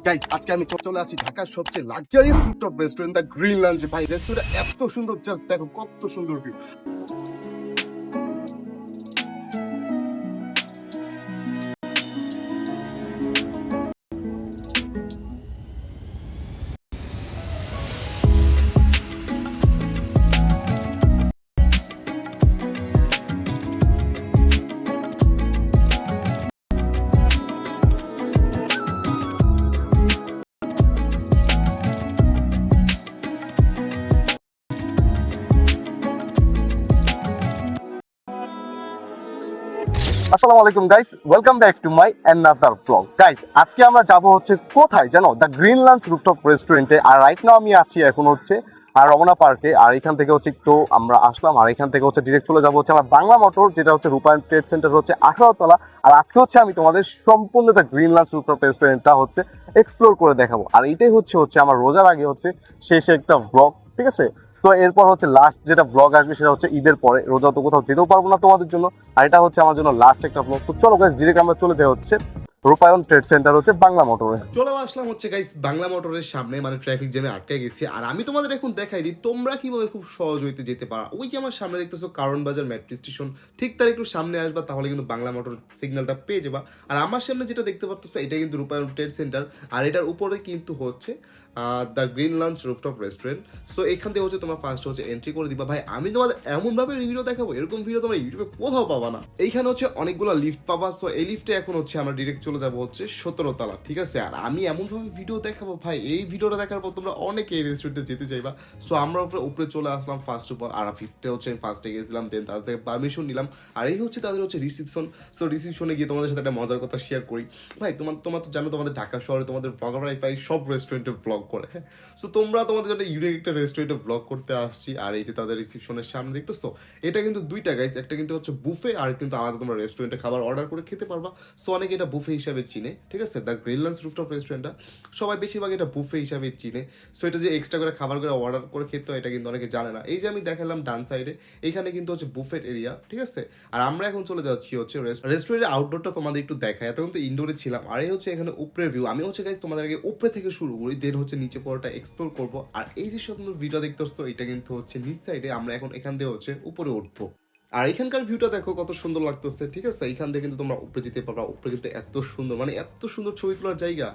Guys আজকে আমি চলে আসি ঢাকার সবচেয়ে luxurious rooftop restaurant the green launch. ভাই রেস্টুরেন্ট এত সুন্দর, জাস্ট দেখো কত সুন্দর ভিউ। আসসালামু আলাইকুম guys, welcome back to my another blog. Guys আজকে আমরা যাব হচ্ছে কোথায় জানো, দ্য গ্রিন লঞ্চ রুফটপ রেস্টুরেন্টে। আর রাইট নাও আমি আছি এখন হচ্ছে রমনা পার্কে। আর এখান থেকে হচ্ছে একটু আমরা আসলাম, আর এখান থেকে হচ্ছে ডিরেক্ট চলে যাবো হচ্ছে আমার বাংলা মোটর, যেটা হচ্ছে রূপায়ণ ট্রেড সেন্টার হচ্ছে 18 তলা। আর আজকে হচ্ছে আমি তোমাদের সম্পূর্ণ দ্য গ্রিন লঞ্চ রুফটপ রেস্টুরেন্টটা হচ্ছে এক্সপ্লোর করে দেখাবো। আর এটাই হচ্ছে আমার রোজার আগে হচ্ছে শেষে একটা ব্লগ, ঠিক আছে? সো এরপর হচ্ছে লাস্ট যেটা ব্লগ আসবে সেটা হচ্ছে ঈদের পরে। রোজা তো কোথাও যেতেও পারবো না তোমাদের জন্য, আর এটা হচ্ছে আমার জন্য লাস্ট একটা ব্লগ। তো চলো গাইস ডিরেক্ট আমরা চলে যাই হচ্ছে রূপায়ণ ট্রেড সেন্টার হচ্ছে বাংলা মোটরে। চলে আসলাম হচ্ছে গাইস বাংলা মোটরের সামনে, মানে ট্রাফিক জ্যামে আটকে গেছি। আর আমি তোমাদের এখন দেখাই দিই তোমরা কিভাবে খুব সহজ হইতে যেতে পারো। ওই যে আমার সামনে দেখতেছো কারণ বাজার মেট্রো স্টেশন, ঠিক তার একটু সামনে আসবা, তাহলে কিন্তু বাংলা মোটর সিগন্যালটা পেয়ে যাবা। আর আমার সামনে যেটা দেখতে পাচ্ছ এটা কিন্তু রূপায়ণ ট্রেড সেন্টার, আর এটার উপরে কিন্তু হচ্ছে the green launch rooftop restaurant. So এখান থেকে হচ্ছে তোমরা ফার্স্ট হচ্ছে এন্ট্রি করে দিবা। ভাই আমি তোমাদের এমনভাবে ভিডিও দেখাবো, এরকম ভিডিও তোমরা ইউটিউবে কোথাও পাবা না। এইখানে হচ্ছে অনেকগুলো লিফট পাবা। সো এই লিফটে এখন হচ্ছে আমরা ডিরেক্ট চলে যাবো হচ্ছে 17 তলা, ঠিক আছে? আর আমি এমনভাবে ভিডিও দেখাবো ভাই, এই ভিডিওটা দেখার পর তোমরা অনেকে এই রেস্টুরেন্টে যেতে চাইবা। সো আমরা উপরে চলে আসলাম ফার্স্ট অফ অল। আর ফিফটে হচ্ছে আমি ফার্স্টে গেছিলাম, দেন তাদের থেকে পারমিশন নিলাম। আর এই হচ্ছে তাদের হচ্ছে রিসিপশন। সো রিসিপশনে গিয়ে তোমাদের সাথে একটা মজার কথা শেয়ার করি। ভাই তোমার তো জানো তোমাদের ঢাকা শহরে তোমাদের ব্লগাররাই প্রায় সব রেস্টুরেন্টে ব্লগ করে। সো তোমরা তোমাদের জন্য ইউনিক একটা রেস্টুরেন্টে ব্লগ করতে আসছি। আর এই যে তাদের রিসিপশনের সামনে দেখতেছো, এটা কিন্তু দুইটা গাইস, একটা কিন্তু হচ্ছে বুফে, আর কিন্তু আলাদা তোমরা রেস্টুরেন্টে খাবার অর্ডার করে খেতে পারবা। সো অনেকে এটা বুফে হিসাবে চিনে, ঠিক আছে? দ্য গ্রিন লঞ্চ রুফটপ রেস্টুরেন্টটা সবাই বেশিরভাগ এটা বুফে হিসাবে চিনে। সো এটা যে এক্সট্রা করে খাবার করে অর্ডার করে খেতে হয়, এটা কিন্তু অনেকে জানে না। এই যে আমি দেখালাম ডান সাইডে, এখানে কিন্তু হচ্ছে বুফেট এরিয়া, ঠিক আছে? আর আমরা এখন চলে যাচ্ছি হচ্ছে রেস্টুরেন্টের আউটডোরটা তোমাদের একটু দেখায়। এতক্ষণ তো ইনডোরে ছিলাম, আর এই হচ্ছে এখানে উপরের ভিউ। আমি হচ্ছে গাইস তোমাদের আগে উপরে থেকে শুরু করি, দেন হচ্ছে নিচে পড়াটা এক্সপ্লোর করবো। আর এই যে সুন্দর ভিডিও দেখতে পাচ্ছ, এটা কিন্তু হচ্ছে নিচ সাইডে। আমরা এখন এখান দিয়ে হচ্ছে উপরে উঠবো। আর এখানকার ভিউটা দেখো কত সুন্দর লাগতেছে, ঠিক আছে? এখান থেকে কিন্তু তোমরা উপরে যেতে পারবা। উপরে কিন্তু এত সুন্দর, মানে এত সুন্দর ছবি তোলার জায়গা।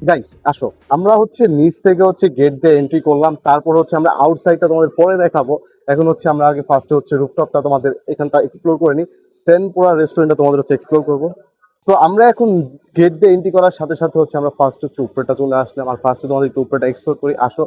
গাইস আসো, আমরা হচ্ছে নিচ থেকে হচ্ছে গেট দিয়ে এন্ট্রি করলাম, তারপর হচ্ছে আমরা আউটসাইডটা তোমাদের পরে দেখাবো। এখন হচ্ছে আমরা আগে ফার্স্টে হচ্ছে রুফটপটা তোমাদের এখানটা এক্সপ্লোর করে নিই, দেন পুরো রেস্টুরেন্টটা তোমাদের হচ্ছে এক্সপ্লোর করবো। তো আমরা এখন গেট দিয়ে এন্ট্রি করার সাথে সাথে হচ্ছে আমরা ফার্স্ট হচ্ছে উপরেটা চলে আসলাম। আর ফার্স্টে তোমাদের একটু উপরেটা এক্সপ্লোর করি, আসো।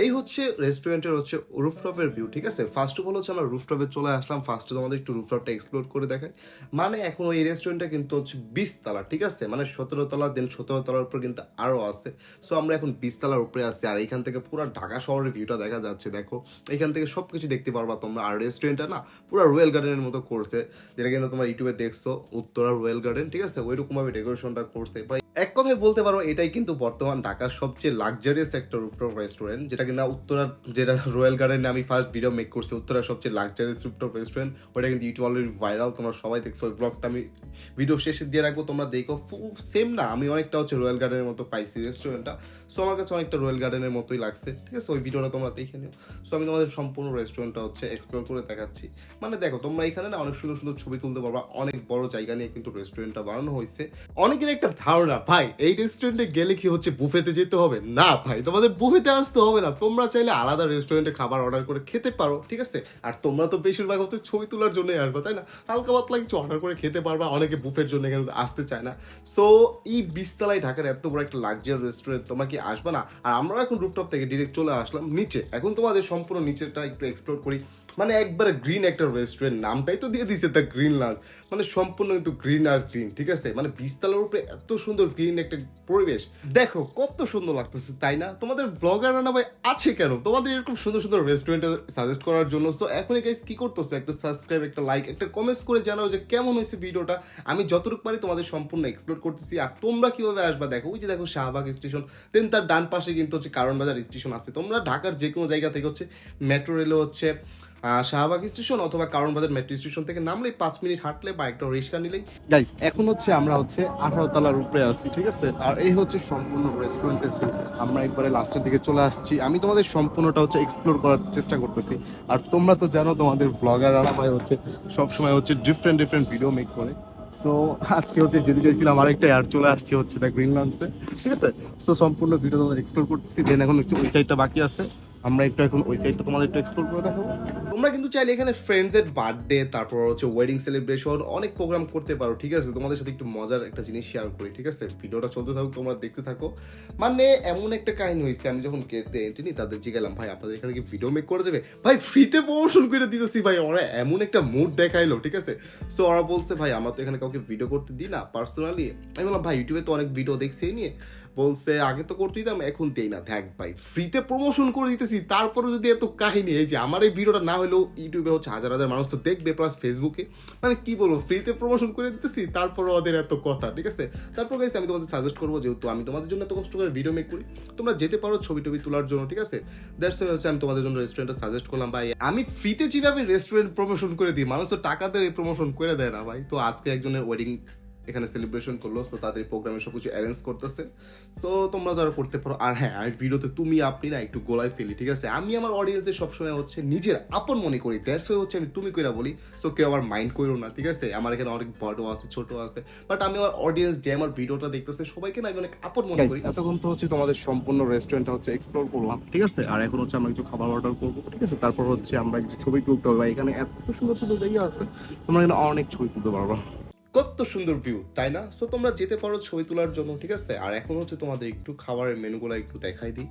এই হচ্ছে রেস্টুরেন্টের হচ্ছে রুফটপের ভিউ, ঠিক আছে? ফার্স্ট অফ অল হচ্ছে আমরা রুফটপে চলে আসলাম। ফার্স্টে তোমাদের একটু রুফটপটা এক্সপ্লোর করে দেখাই। মানে এখন এই রেস্টুরেন্টটা কিন্তু হচ্ছে 20 তলা, ঠিক আছে? মানে 17 তলা, দেন 17 তলার উপর কিন্তু আরও আছে। সো আমরা এখন 20 তলার উপরে আসছি। আর এখান থেকে পুরো ঢাকা শহরের ভিউটা দেখা যাচ্ছে, দেখো এখান থেকে সব কিছু দেখতে পারবা তোমরা। আর রেস্টুরেন্টটা না পুরো রয়্যাল গার্ডেনের মতো করছে, যেটা কিন্তু তোমরা ইউটিউবে দেখছো, উত্তরা রয়্যাল গার্ডেন, ঠিক আছে? ওইরকমভাবে ডেকোরেশনটা করছে। এক কথায় বলতে পারো এটাই কিন্তু বর্তমান ঢাকার সবচেয়ে লাক্সারিয়াস একটা রুফটপ রেস্টুরেন্ট, যেটা কিনা উত্তরার, যেটা রয়্যাল গার্ডেনে আমি ফার্স্ট ভিডিও মেক করছি, উত্তরার সবচেয়ে লাক্সারিয়াস রুফটপ রেস্টুরেন্ট। ওটা কিন্তু ইউটিউব অলরেডি ভাইরাল, তোমরা সবাই দেখছো। ওই ব্লগটা আমি ভিডিও শেষে দিয়ে রাখবো, তোমরা দেখো। সেম না, আমি অনেকটা হচ্ছে রয়্যাল গার্ডেনের মতো পাইছি রেস্টুরেন্টটা। সো আমার কাছে অনেকটা রয়্যাল গার্ডেনের মতোই লাগছে, ঠিক আছে? ওই ভিডিওটা তোমরা দেখে নিও। সো আমি তোমাদের সম্পূর্ণ রেস্টুরেন্টটা হচ্ছে এক্সপ্লোর করে দেখাচ্ছি। মানে দেখো তোমরা এখানে না অনেক সুন্দর সুন্দর ছবি তুলতে পারবা। অনেক বড় জায়গা নিয়ে কিন্তু রেস্টুরেন্টটা বানানো হয়েছে। অনেকের একটা ধারণা, ভাই এই রেস্টুরেন্টে গেলে কি হচ্ছে বুফেতে যেতে হবে? না ভাই, তোমাদের বুফেতে আসতে হবে না। তোমরা চাইলে আলাদা রেস্টুরেন্টে খাবার অর্ডার করে খেতে পারো, ঠিক আছে? আর তোমরা তো বেশিরভাগ হচ্ছে ছবি তোলার জন্যই আসবে, তাই না? হালকা পাতলা কিছু অর্ডার করে খেতে পারবা। অনেকে বুফের জন্য এখানে আসতে চায় না। সো এই 20 তলায় ঢাকার এত বড় একটা লাক্সারি রেস্টুরেন্ট, তোমরা কি আসবে না? আর আমরা এখন রুফটপ থেকে ডিরেক্ট চলে আসলাম নিচে। এখন তোমাদের সম্পূর্ণ নিচেরটা একটু এক্সপ্লোর করি। মানে একবারে গ্রিন একটা রেস্টুরেন্ট, নামটাই তো দিয়ে দিছে দ্য গ্রিন লঞ্চ। মানে সম্পূর্ণ কিন্তু গ্রিন আর গ্রিন, ঠিক আছে? মানে 20 তলার উপরে এত সুন্দর গ্রিন একটা পরিবেশ, দেখো কত সুন্দর লাগতেছে, তাই না? তোমাদের ব্লগাররা না ভাই আছে কেন তোমাদের এরকম সুন্দর সুন্দর রেস্টুরেন্টে সাজেস্ট করার জন্য? সো এখন গাইস কি করতেছো, একটা সাবস্ক্রাইব, একটা লাইক, একটা কমেন্টস করে জানাও যে কেমন হয়েছে ভিডিওটা। আমি যতটুকু পারি তোমাদের সম্পূর্ণ এক্সপ্লোর করতেছি। আর তোমরা কিভাবে আসবা দেখো, ওই যে দেখো শাহবাগ স্টেশন, দেন তার ডান পাশে কিন্তু হচ্ছে কারণ বাজার স্টেশন আছে। তোমরা ঢাকার যে কোনো জায়গা থেকে হচ্ছে মেট্রো রেলে হচ্ছে শাহবাগ স্টেশন অথবা কারণ বাজার মেট্রো স্টেশন থেকে নামলেই 5 মিনিট হাঁটলে বা একটা রিক্সা নিলেই। গাইস এখন হচ্ছে আমরা হচ্ছে 18 তলার উপরে আছি, ঠিক আছে? আর এই হচ্ছে সম্পূর্ণ রেস্টুরেন্টের ভিউ। আমরা একবারে লাস্টের দিকে চলে আসছি, আমি তোমাদের সম্পূর্ণটা হচ্ছে এক্সপ্লোর করার চেষ্টা করতেছি। আর তোমরা তো জানো তোমাদের ব্লগাররা ভাই হচ্ছে সবসময় হচ্ছে ডিফারেন্ট ডিফারেন্ট ভিডিও মেক করে। সো আজকে হচ্ছে যেতে চাইছিলাম আরেকটা, আর চলে আসছি হচ্ছে দ্য গ্রিন লঞ্চে, ঠিক আছে? সো সম্পূর্ণ ভিডিও তোমাদের এক্সপ্লোর করতেছি, দেন এখন একটু ওই সাইডটা বাকি আছে, আমরা একটু এখন ওই সাইডটা তোমাদের একটু এক্সপ্লোর করে দেখাবো। তোমরা কিন্তু চাইলে এখানে ফ্রেন্ডদের বার্থডে, তারপর হচ্ছে ওয়েডিং সেলিব্রেশন, অনেক প্রোগ্রাম করতে পারো, ঠিক আছে? তোমাদের সাথে একটু মজার একটা জিনিস শেয়ার করি, ঠিক আছে? ভিডিওটা চলতে থাকুক, তোমরা দেখতে থাকো। মানে এমন একটা কাহিনী হয়েছে, আমি যখন গেটে এন্ট্রি নিই তাদের জিজ্ঞালাম, ভাই আপনাদের এখানে কি ভিডিও মেক করে দেবে? ভাই ফ্রিতে প্রমোশন করে দিতেছি ভাই। ওরা এমন একটা মুড দেখাইলো, ঠিক আছে? সো ওরা বলছে ভাই আমরা তো এখানে কাউকে ভিডিও করতে দিই না পার্সোনালি। আমি বললাম ভাই ইউটিউবে তো অনেক ভিডিও দেখছি এই নিয়ে। বলছে আগে তো করতে দিতাম, এখন দেই না। দেখ ভাই ফ্রিতে প্রমোশন করে দিতেছি, তারপরে যদি এত কাহিনী, এই যে আমার এই ভিডিওটা না হলেও ইউটিউবে হচ্ছে হাজার হাজার মানুষ তো দেখবে, প্লাস ফেসবুকে, মানে কি বলবো, ফ্রিতে প্রমোশন করে দিতেছি, তারপরে ওদের এত কথা, ঠিক আছে? তারপর গাইস আমি তোমাদের সাজেস্ট করবো, যেহেতু আমি তোমাদের জন্য এত কষ্ট করে ভিডিও মেক করি, তোমরা যেতে পারো ছবি টবি তোলার জন্য, ঠিক আছে? দ্যাটস হচ্ছে আমি তোমাদের জন্য রেস্টুরেন্টটা সাজেস্ট করলাম। ভাই আমি ফ্রিতে যেভাবে রেস্টুরেন্ট প্রমোশন করে দিই, মানুষ তো টাকা দিয়ে প্রমোশন করে দেয় না ভাই। তো আজকে একজনের ওয়েডিং এখানে সেলিব্রেশন করলো, তো তাদের প্রোগ্রামে সব কিছু অ্যারেঞ্জ করতেছে। সো তোমরা যারা করতে পারো। আর হ্যাঁ, আমি ভিডিওতে তুমি আপনি না একটু গোলায় ফেলি, ঠিক আছে? আমি আমার অডিয়েন্সদের সবসময় হচ্ছে নিজের আপন মনে করি, দ্যাটস হচ্ছে আমি তুমি কইরা বলি। সো কেউ আবার মাইন্ড করো না, ঠিক আছে? আমার এখানে অনেক বড় আছে, ছোট আছে, বাট আমি আমার অডিয়েন্স যে আমার ভিডিওটা দেখতেছে সবাইকে না আমি অনেক আপন মনে করি। এতক্ষণ তো হচ্ছে তোমাদের সম্পূর্ণ রেস্টুরেন্টটা হচ্ছে এক্সপ্লোর করলাম, ঠিক আছে? আর এখন হচ্ছে আমরা কিছু খাবার অর্ডার করবো, ঠিক আছে? তারপর হচ্ছে আমরা কিছু ছবি তুলতে হবে। এখানে এত সুন্দর সুন্দর জায়গা আছে, তোমরা এখানে অনেক ছবি তুলতে পারবা। কত সুন্দর ভিউ, তাই না? সো তোমরা যেতে পারো ছবি তোলার জন্য, ঠিক আছে? আর এখন হচ্ছে তোমাদের একটু খাবারের মেনুগুলো একটু দেখাই দিই।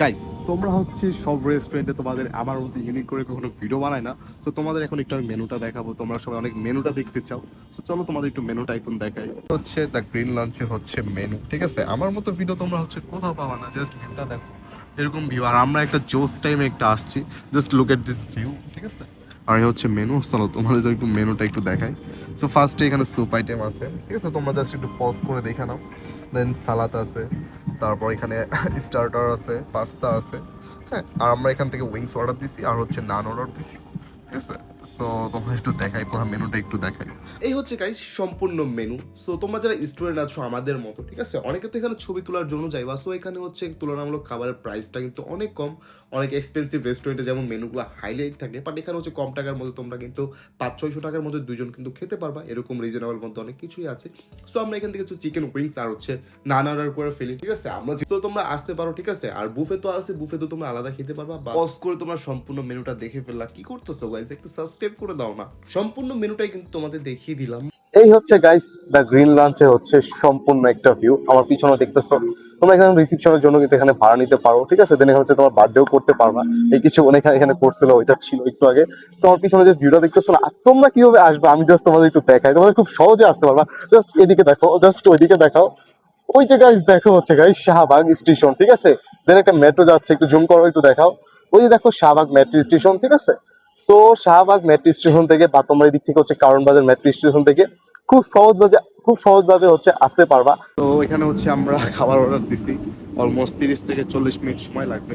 গাইস তোমরা হচ্ছে সব রেস্টুরেন্টে তোমাদের আমার মতো ইউনিক করে কখনো ভিডিও বানায় না, তো তোমাদের এখন একটু আমি মেনুটা দেখাবো। তোমরা সবাই অনেক মেনুটা দেখতে চাও, তো চলো তোমাদের একটু মেনুটা এখন দেখাই। হচ্ছে দ্য গ্রিন লঞ্চের হচ্ছে মেনু, ঠিক আছে? আমার মতো ভিডিও তোমরা হচ্ছে কোথাও পাবা না, জাস্ট ভিউটা দেখো, এরকম ভিউ। আর আমরা একটা জোস টাইমে একটা আসছি, just look at this view, ঠিক আছে? আর এই হচ্ছে মেনু, চলো তোমাদের জন্য একটু মেনুটা একটু দেখাই। সো ফার্স্টে এখানে স্যুপ আইটেম আছে, ঠিক আছে? তোমরা জাস্ট একটু পজ করে দেখে নাও। দেন সালাদ আছে, তারপর এখানে স্টার্টার আছে, পাস্তা আছে, হ্যাঁ। আর আমরা এখান থেকে উইংস অর্ডার দিছি আর হচ্ছে নান অর্ডার দিছি, ঠিক আছে? সো তোমরা একটু দেখাই, পুরো মেনুটা একটু দেখাই। এই হচ্ছে গাইস সম্পূর্ণ মেনু। সো তোমরা যারা স্টুডেন্ট আছো আমাদের মতো, ঠিক আছে? অনেকে তো এখানে ছবি তোলার জন্য যাইবা। সো এখানে হচ্ছে তুলনামূলক খাবারের প্রাইসটা কিন্তু অনেক কম। অনেক এক্সপেন্সিভ রেস্টুরেন্টে যেমন মেনুগুলো হাইলাইট থাকে, বাট এখানে হচ্ছে কম টাকার মধ্যে তোমরা কিন্তু 500-600 টাকার মধ্যে দুজন কিন্তু খেতে পারবা, এরকম রিজনেবল মধ্যে অনেক কিছুই আছে। সো আমরা এখান থেকে হচ্ছে চিকেন উইংস আর হচ্ছে নান অর্ডার করে ফেলি, ঠিক আছে? আমরা তো তোমরা আসতে পারো, ঠিক আছে? আর বুফে তো আছে, বুফে তো তোমরা আলাদা খেতে পারবা। পজ করে তোমরা সম্পূর্ণ মেনুটা দেখে ফেললা, কি করতেছো গাইস? একটু সাবস্ক্রাইব করে দাও না। সম্পূর্ণ মেনুটাই কিন্তু তোমাদের দেখিয়ে দিলাম। এই হচ্ছে গাইস দ্য গ্রিন লঞ্চে হচ্ছে সম্পূর্ণ একটা ভিউ। আমার পিছনে দেখতেছো, তোমরা এখানে রিসেপশনের জন্য কিন্তু এখানে ভাড়া নিতে পারো, ঠিক আছে? দেন এখানে হচ্ছে তোমার বার্থডেও করতে পারবা। এই কিছু অনেক এখানে করছিল, ওইটা ছিল একটু আগে। তো আমার পিছনে যে ভিউটা দেখতেছো না, আর তোমরা কিভাবে আসবে আমি জাস্ট তোমাদের একটু দেখাই, তোমাদের খুব সহজে আসতে পারবা। জাস্ট এদিকে দেখো, জাস্ট ওইদিকে দেখাও, ওই যে গাইস দেখো হচ্ছে গাইস শাহবাগ স্টেশন, ঠিক আছে? দেন একটা মেট্রো যাচ্ছে, একটু জুম করো, একটু দেখাও। ওই যে দেখো শাহবাগ মেট্রো স্টেশন, ঠিক আছে? সো শাহবাগ মেট্রো স্টেশন থেকে বা তোমরা এদিক থেকে হচ্ছে কারণ বাজার মেট্রো স্টেশন থেকে খুব সহজভাবে হচ্ছে আসতে পারবা। তো এখানে হচ্ছে আমরা খাবার অর্ডার দিছি, অলমোস্ট 30 থেকে 40 মিনিট সময় লাগবে।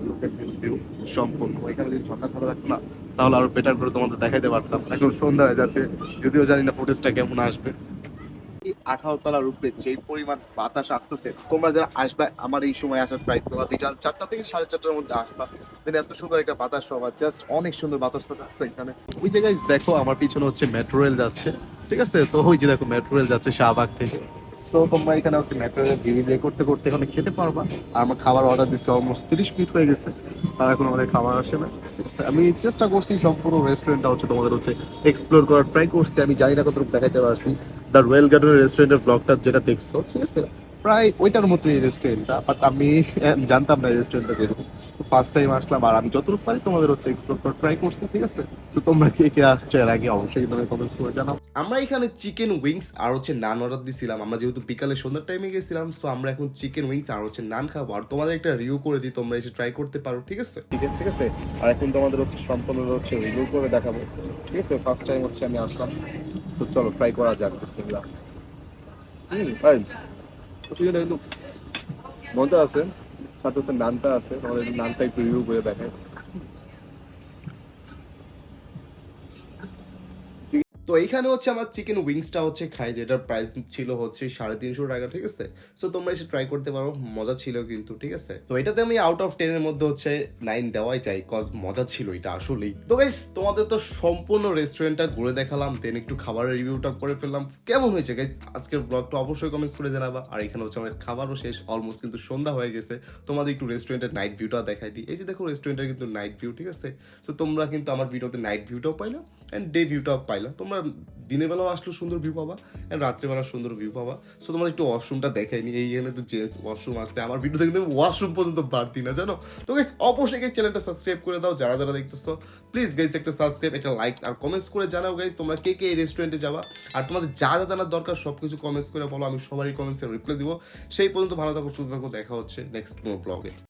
Look at this view, সম্পূর্ণ। এখানে যদি ঝর্ণা ধরা থাকতো না তাহলে আরো বেটার করে তোমাদের দেখাইতে পারতাম। এখন সন্ধ্যা হয়ে যাচ্ছে, যদিও জানি না ফুটেজটা কেমন আসবে। 18 তলার উপরে যে পরিমাণ বাতাস আসতেছে, তোমরা যারা আসবে আমার এই সময় আসার প্রায় তোমরা বিকাল 4টা থেকে 4:30টার মধ্যে আসবা। দেন এত সুন্দর একটা বাতাস পাবা, জাস্ট অনেক সুন্দর বাতাস পাচ্ছে এখানে। ওই যে গাইস দেখো আমার পিছনে হচ্ছে মেট্রো রেল যাচ্ছে, ঠিক আছে? তো ওই যে দেখো মেট্রো রেল যাচ্ছে শাহবাগ থেকে। সো তোমরা এখানে হচ্ছে মেট্রো রেল ভিউ এনজয় করতে করতে এখানে খেতে পারবা। আর আমার খাবার অর্ডার দিচ্ছি, অলমোস্ট 30 মিনিট হয়ে গেছে, আর এখন আমাদের খাবার আসে না, ঠিক আছে? আমি চেষ্টা করছি সম্পূর্ণ রেস্টুরেন্টটা হচ্ছে তোমাদের হচ্ছে এক্সপ্লোর করার ট্রাই করছি। আমি জানি না কতটুকু দেখাতে পারছি। দ্য রয়্যাল গার্ডেন রেস্টুরেন্টের ব্লগটা যেটা দেখছো, ঠিক আছে? প্রায় ওইটার মতো এই রেস্টুরেন্টটা, বাট আমি জানতাম না রেস্টুরেন্টটা যেরকম। ফার্স্ট টাইম আসলাম, আর আমি যতটুকু পারি তোমাদের হচ্ছে এক্সপ্লোর করার ট্রাই করছি, ঠিক আছে? তো তোমরা কে কে আসছো এর আগে অবশ্যই তোমরা কমেন্টস করে জানাও। আমরা এখানে চিকেন উইংস আর হচ্ছে নান অর্ডার দিছিলাম। আমরা যেহেতু বিকালে সন্ধ্যার টাইমে গেছিলাম, তো আমরা এখন চিকেন উইংস আর হচ্ছে নান খাবো। আর তোমাদের একটা রিভিউ করে দিই, তোমরা এসে ট্রাই করতে পারো, ঠিক আছে? ঠিক আছে। আর এখন তোমাদের হচ্ছে সম্পূর্ণ হচ্ছে রিভিউ করে দেখাবো, ঠিক আছে? ফার্স্ট টাইম হচ্ছে আমি আসলাম, তো চলো ট্রাই করা যাক। বিসমিল্লাহ। ভাই চিকেনটা কিন্তু মজা আছে, সাথে হচ্ছে নানটা আছে, তোমাদের নানটা একটু রিভিউ করে দেখায়। তো এইখানে হচ্ছে আমার চিকেন উইংসটা হচ্ছে খাই, যেটার প্রাইস ছিল হচ্ছে 350 টাকা, ঠিক আছে। সো তোমরা এসে ট্রাই করতে পারো, মজা ছিল কিন্তু, ঠিক আছে। তো এটাতে আমি আউট অফ 10 এর মধ্যে হচ্ছে 9 দেওয়াই চাই, কজ মজা ছিল এটা আসলেই। তো গাইস তোমাদের তো সম্পূর্ণ রেস্টুরেন্টটা ঘুরে দেখালাম, দেন একটু খাবারের রিভিউটা করে ফেললাম। কেমন হয়েছে গাইস আজকের ব্লগটা অবশ্যই কমেন্টস করে জানাবা। আর এখানে হচ্ছে আমাদের খাবারও শেষ, অলমোস্ট কিন্তু সন্ধ্যা হয়ে গেছে। তোমাদের একটু রেস্টুরেন্টের নাইট ভিউটা দেখাই দিই। এই যে দেখো রেস্টুরেন্টের কিন্তু নাইট ভিউ, ঠিক আছে। তো তোমরা কিন্তু আমার ভিডিওতে নাইট ভিউটাও পাইলা অ্যান্ড ডে ভিউটাও পাইলা। তোমরা দিনের বেলাও আসলে সুন্দর ভিউ পাবা অ্যান্ড রাত্রেবেলা সুন্দর ভিউ পাবা। সো তোমাদের একটু ওয়াশরুমটা দেখাইনি, এইখানে তো জেন্টস ওয়াশরুম আসতে আমার ভিডিওতে কিন্তু ওয়াশরুম পর্যন্ত বাদ দিই না, জানো। তো গাইস অবশ্যই এই চ্যানেলটা সাবস্ক্রাইব করে দাও, যারা যারা দেখতেছো প্লিজ গাইস একটা সাবস্ক্রাইব, একটা লাইক আর কমেন্টস করে জানাও গাইস তোমরা কে কে এই রেস্টুরেন্টে যাবা। আর তোমাদের যা যা জানার দরকার সব কিছু কমেন্টস করে বলো, আমি সবারই কমেন্টসে রিপ্লাই দিব। সেই পর্যন্ত ভালো থাকো, সুস্থ থাকো, দেখা হচ্ছে নেক্সট কোনো ব্লগে।